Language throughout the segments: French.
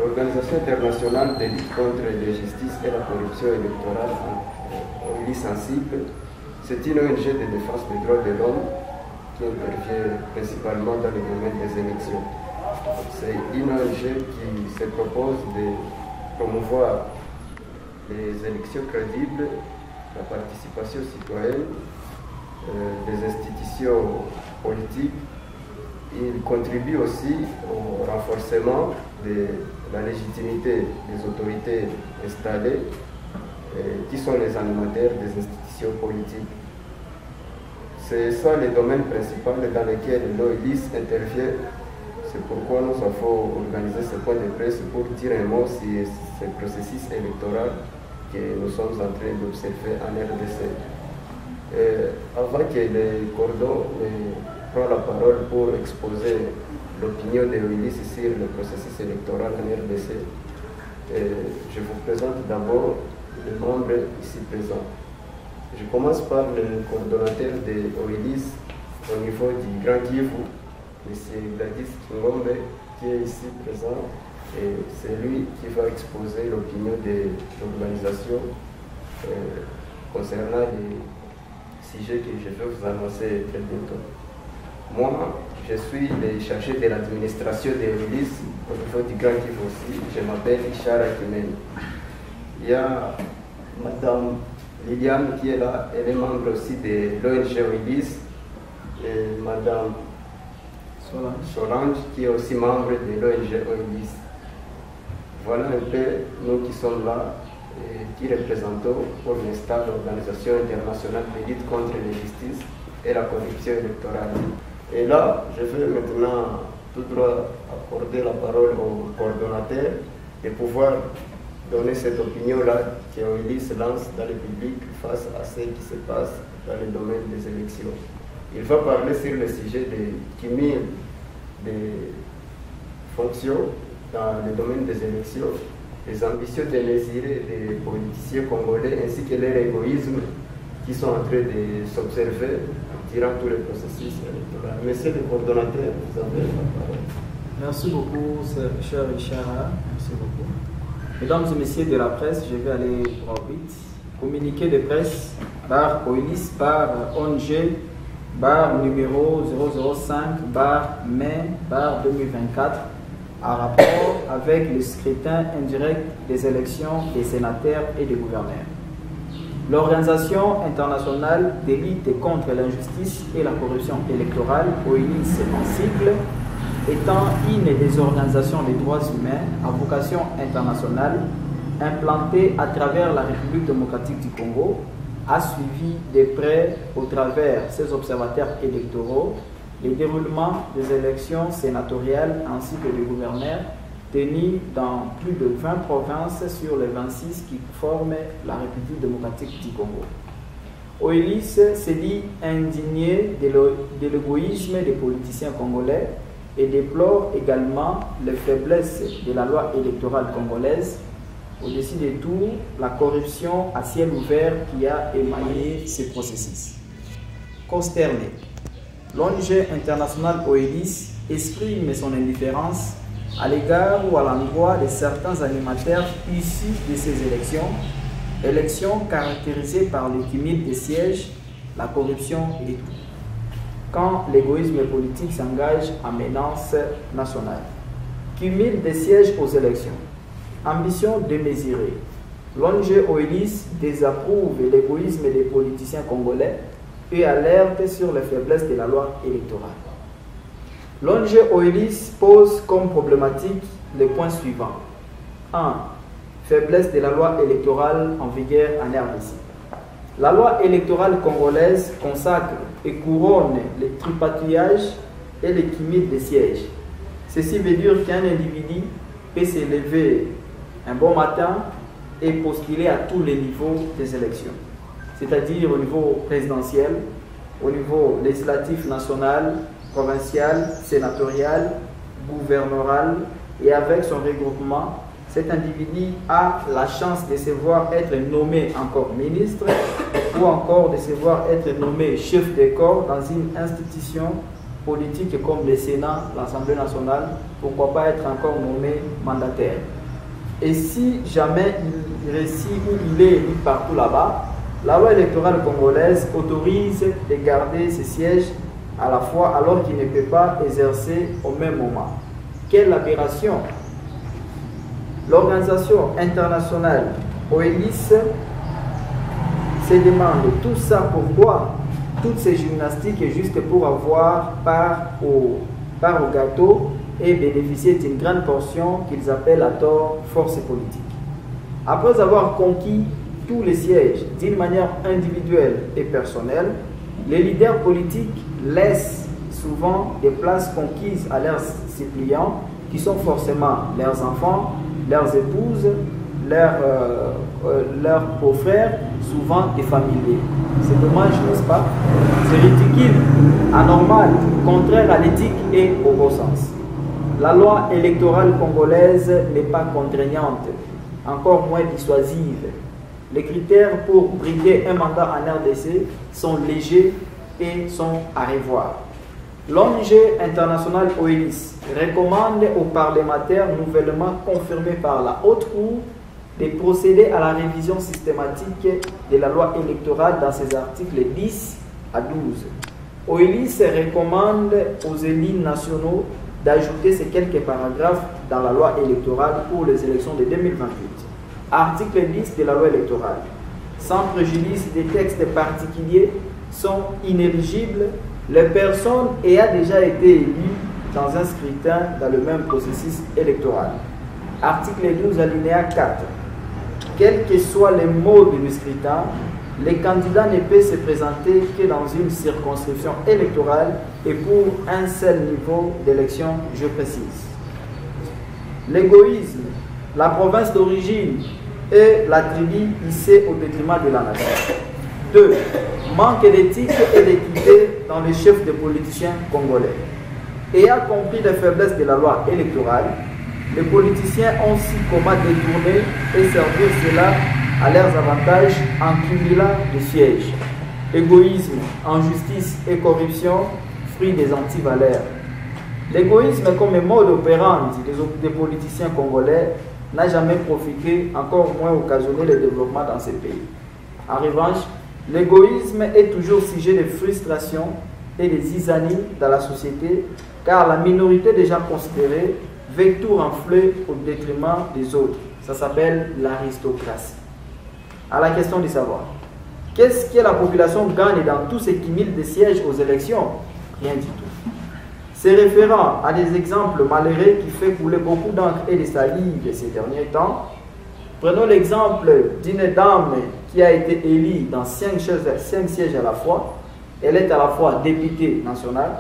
l'Organisation internationale de lutte contre l'injustice et la corruption électorale, OILI sensible, c'est une ONG de défense des droits de l'homme qui intervient principalement dans le domaine des élections. C'est une ONG qui se propose de promouvoir les élections crédibles, la participation citoyenne, des institutions politiques. Il contribue aussi au renforcement de la légitimité des autorités installées, qui sont les animateurs des institutions politiques. C'est ça le domaine principal dans lequel l'OILIS intervient. C'est pourquoi nous avons organisé ce point de presse pour dire un mot sur ce processus électoral que nous sommes en train d'observer en RDC. Avant que le cordon prenne la parole pour exposer l'opinion de l'OILIS sur le processus électoral en RDC, je vous présente d'abord les membres ici présents. Je commence par le coordonnateur de l'OILIS au niveau du Grand Kivu, M. Gladys Kingombe, qui est ici présent, et c'est lui qui va exposer l'opinion de l'organisation concernant les sujets que je vais vous annoncer très bientôt. Moi, je suis le chargé de l'administration de l'OILIS au niveau du Grand Kivu aussi. Je m'appelle Ishara Kimeni. Il y a Madame Liliane qui est là, elle est membre aussi de l'ONG OILIS, et Madame Solange qui est aussi membre de l'ONG OILIS. Voilà un peu nous qui sommes là et qui représentons pour l'instant l'Organisation internationale de lutte contre l'injustice et la corruption électorale. Et là, je vais maintenant tout droit accorder la parole au coordonnateur et pouvoir donner cette opinion-là que l'OILIS lance dans le public face à ce qui se passe dans le domaine des élections. Il va parler sur le sujet de cumul des fonctions dans le domaine des élections, les ambitions démesurées des politiciens congolais ainsi que leur égoïsme qui sont en train de s'observer durant tout le processus électoral. Monsieur le coordonnateur, vous avez la parole. Merci beaucoup, cher Richard. Merci beaucoup. Mesdames et messieurs de la presse, je vais aller droit au but. Communiqué de presse par OILIS, par ONG, bar numéro 005, bar mai, bar 2024, en rapport avec le scrutin indirect des élections des sénateurs et des gouverneurs. L'Organisation internationale de lutte contre l'injustice et la corruption électorale, OILIS en sigle, étant une des organisations des droits humains à vocation internationale implantée à travers la République démocratique du Congo, a suivi de près, au travers ses observateurs électoraux, le déroulement des élections sénatoriales ainsi que des gouverneurs tenues dans plus de 20 provinces sur les 26 qui forment la République démocratique du Congo. OILIS se dit indigné de l'égoïsme des politiciens congolais et déplore également les faiblesses de la loi électorale congolaise, au-dessus de tout, la corruption à ciel ouvert qui a émaillé ce processus. Consterné, l'ONG internationale OILIS exprime son indifférence à l'égard ou à l'endroit de certains animateurs issus de ces élections caractérisées par le cumul des sièges, la corruption et tout, quand l'égoïsme politique s'engage en menace nationale. Cumul des sièges aux élections. Ambition démesurée. L'ONG OILIS désapprouve l'égoïsme des politiciens congolais et alerte sur les faiblesses de la loi électorale. L'ONG OILIS pose comme problématique les points suivants. 1. Faiblesse de la loi électorale en vigueur en RDC. La loi électorale congolaise consacre et couronne les tripatouillages et les cumul des sièges. Ceci veut dire qu'un individu peut se lever un bon matin et postuler à tous les niveaux des élections, c'est-à-dire au niveau présidentiel, au niveau législatif national, provincial, sénatorial, gouvernoral, et avec son regroupement, cet individu a la chance de se voir être nommé encore ministre ou encore de se voir être nommé chef de corps dans une institution politique comme le Sénat, l'Assemblée nationale pourquoi pas être encore nommé mandataire. Et si jamais il réussit ou il est élu partout là-bas, la loi électorale congolaise autorise de garder ses sièges à la fois alors qu'il ne peut pas exercer au même moment. Quelle aberration! L'organisation internationale OELIS se demande tout ça pourquoi toutes ces gymnastiques est juste pour avoir part au gâteau et bénéficier d'une grande portion qu'ils appellent à tort force politique. Après avoir conquis tous les sièges d'une manière individuelle et personnelle, les leaders politiques laissent souvent des places conquises à leurs suppliants qui sont forcément leurs enfants, leurs épouses, leurs beaux-frères, souvent des familiers. C'est dommage, n'est-ce pas? C'est ridicule, anormal, contraire à l'éthique et au bon sens. La loi électorale congolaise n'est pas contraignante, encore moins dissuasive. Les critères pour briguer un mandat en RDC sont légers et sont à revoir. L'ONG internationale OELIS recommande aux parlementaires nouvellement confirmés par la Haute Cour de procéder à la révision systématique de la loi électorale dans ses articles 10 à 12. OELIS recommande aux élus nationaux d'ajouter ces quelques paragraphes dans la loi électorale pour les élections de 2028. Article 10 de la loi électorale. Sans préjudice des textes particuliers, sont inéligibles les personnes ayant déjà été élues dans un scrutin dans le même processus électoral. Article 12 alinéa 4. Quel que soit le mode du scrutin, les candidats ne peuvent se présenter que dans une circonscription électorale et pour un seul niveau d'élection, je précise. L'égoïsme, la province d'origine et la tribu hissée au détriment de la nation. 2. Manque d'éthique et d'équité dans les chefs des politiciens congolais. Ayant compris les faiblesses de la loi électorale, les politiciens ont su comment détourner et servir cela à leurs avantages en cumulant des sièges. Égoïsme, injustice et corruption, fruit des antivaleurs. L'égoïsme comme mode opérant des politiciens congolais n'a jamais profité, encore moins occasionné le développement dans ces pays. En revanche, l'égoïsme est toujours sujet de frustration et de zizanie dans la société, car la minorité déjà considérée veut tout renfler au détriment des autres. Ça s'appelle l'aristocratie. À la question de savoir, qu'est-ce que la population gagne dans tout ce cumul de sièges aux élections? Rien du tout. C'est référent à des exemples malheureux qui fait couler beaucoup d'encre et de salive ces derniers temps. Prenons l'exemple d'une dame qui a été élue dans 5 sièges à la fois. Elle est à la fois députée nationale,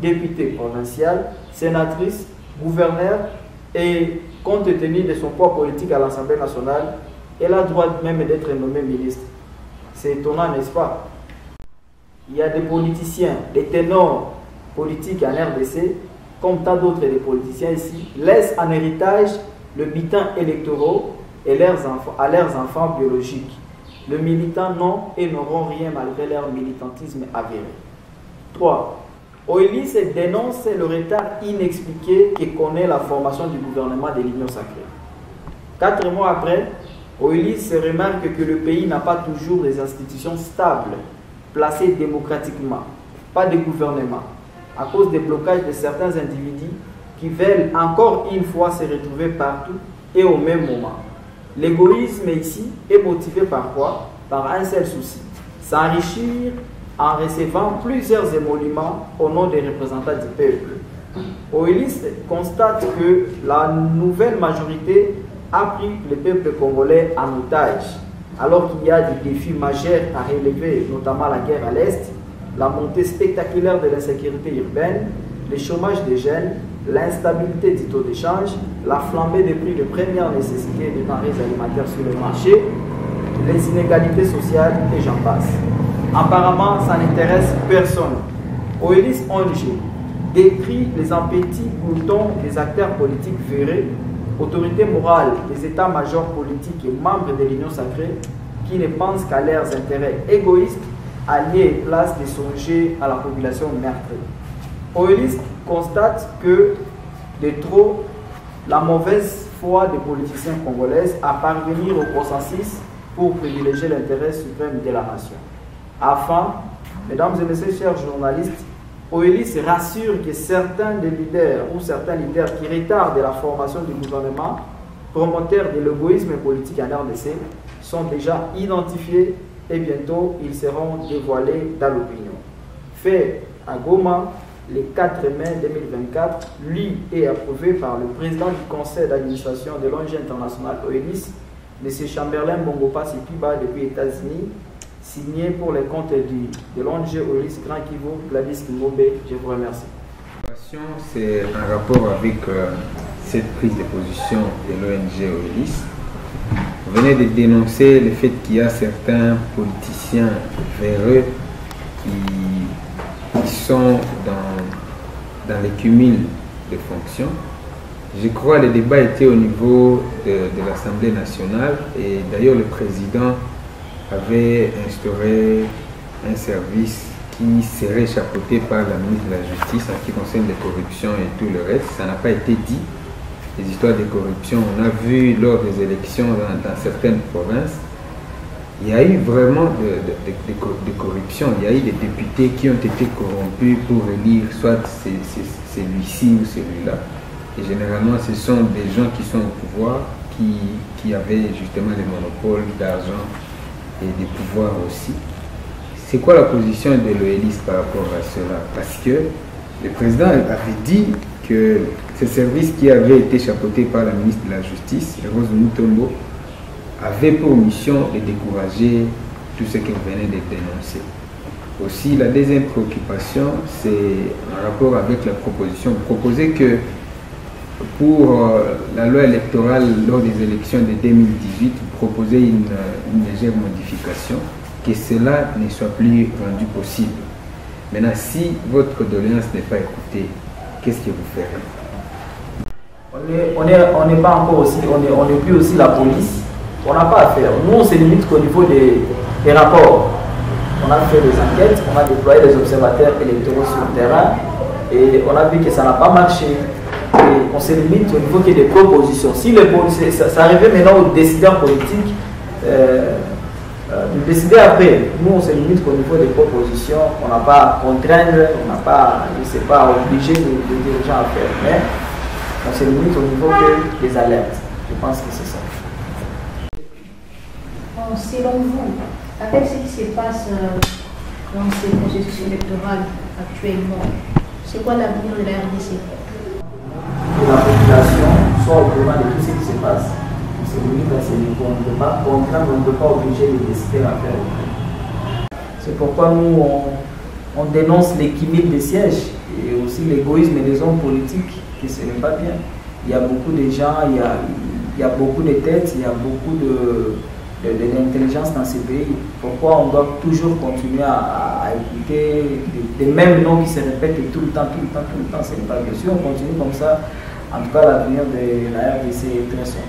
députée provinciale, sénatrice, gouverneur et compte tenu de son poids politique à l'Assemblée nationale, elle a le droit même d'être nommée ministre. C'est étonnant, n'est-ce pas? Il y a des politiciens, des ténors politiques en RDC, comme tant d'autres des politiciens ici, laissent en héritage le butin électoral et à leurs enfants biologiques. Les militants n'ont et n'auront rien malgré leur militantisme avéré. 3. OELIS dénonce le retard inexpliqué que connaît la formation du gouvernement de l'Union sacrée. 4 mois après, OELIS remarque que le pays n'a pas toujours des institutions stables, placées démocratiquement, pas de gouvernement, à cause des blocages de certains individus qui veulent encore une fois se retrouver partout et au même moment. L'égoïsme ici est motivé par quoi? Par un seul souci, s'enrichir en recevant plusieurs émoluments au nom des représentants du peuple. OELIS constate que la nouvelle majorité a pris le peuple congolais en otage, alors qu'il y a des défis majeurs à relever, notamment la guerre à l'Est, la montée spectaculaire de l'insécurité urbaine, le chômage des jeunes, l'instabilité du taux d'échange, la flambée des prix de première nécessité des denrées alimentaires sur le marché, les inégalités sociales et j'en passe. Apparemment, ça n'intéresse personne. OELIS ONG décrit les appétits gloutons des acteurs politiques véreux, autorités morales des états-majors politiques et membres de l'Union sacrée qui ne pensent qu'à leurs intérêts égoïstes, alliés et place de songer à la population meurtrie. OELIS constate que de trop la mauvaise foi des politiciens congolais à parvenir au consensus pour privilégier l'intérêt suprême de la nation. Enfin, mesdames et messieurs, chers journalistes, OELIS rassure que certains des leaders ou certains leaders qui retardent la formation du gouvernement, promoteurs de l'égoïsme politique en RDC, sont déjà identifiés et bientôt ils seront dévoilés dans l'opinion. Fait à Goma, le 4 mai 2024, lui est approuvé par le président du conseil d'administration de l'ONG internationale OELIS, M. Chamberlain Bongopa Sipiba depuis les États-Unis, signé pour les comptes de l'ONG OELIS Grand Kivu, Gladys Kimombe. Je vous remercie. C'est un rapport avec cette prise de position de l'ONG OELIS. Vous venez de dénoncer le fait qu'il y a certains politiciens véreux qui sont dans les cumuls de fonctions. Je crois que le débat était au niveau de l'Assemblée nationale et d'ailleurs le président avait instauré un service qui serait chapeauté par la ministre de la Justice en ce qui concerne les corruptions et tout le reste. Ça n'a pas été dit. Les histoires de corruption, on a vu lors des élections dans certaines provinces, il y a eu vraiment de corruption. Il y a eu des députés qui ont été corrompus pour élire soit celui-ci ou celui-là. Et généralement, ce sont des gens qui sont au pouvoir, qui avaient justement les monopoles d'argent et des pouvoirs aussi. C'est quoi la position de l'OELIS par rapport à cela? Parce que le président avait dit que ce service qui avait été chapeauté par la ministre de la Justice, Rose Mutombo, avait pour mission de décourager tout ce que vous venez de dénoncer. Aussi, la deuxième préoccupation, c'est en rapport avec la proposition. Proposer que pour la loi électorale lors des élections de 2018, vous proposez une légère modification, que cela ne soit plus rendu possible. Maintenant, si votre doléance n'est pas écoutée, qu'est-ce que vous ferez? On n'est pas encore aussi, on n'est plus aussi la police. On n'a pas à faire. Nous, on se limite qu'au niveau des rapports. On a fait des enquêtes, on a déployé des observateurs électoraux sur le terrain et on a vu que ça n'a pas marché. Et on se limite au niveau des propositions. Si les policiers, ça arrivait maintenant aux décideurs politiques de décider après. Nous, on se limite qu'au niveau des propositions, on n'a pas à contraindre, on n'a pas, je sais pas, obligé les dirigeants à faire. Mais on se limite au niveau des alertes. Je pense que c'est ça. Selon vous, avec ce qui se passe dans ces processus électoraux actuellement, c'est quoi l'avenir de la RDC? Que la population soit au courant de tout ce qui se passe. On se limite à ce niveau. On ne peut pas contraindre, on ne peut pas obliger les décideurs à faire. C'est pourquoi nous, on dénonce les cumuls des sièges et aussi l'égoïsme des hommes politiques, que ce n'est pas bien. Il y a beaucoup de gens, il y a beaucoup de têtes, il y a beaucoup de l'intelligence dans ces pays. Pourquoi on doit toujours continuer à écouter des mêmes noms qui se répètent tout le temps, ce n'est pas bien. Si on continue comme ça, en tout cas l'avenir de la RDC est très sombre.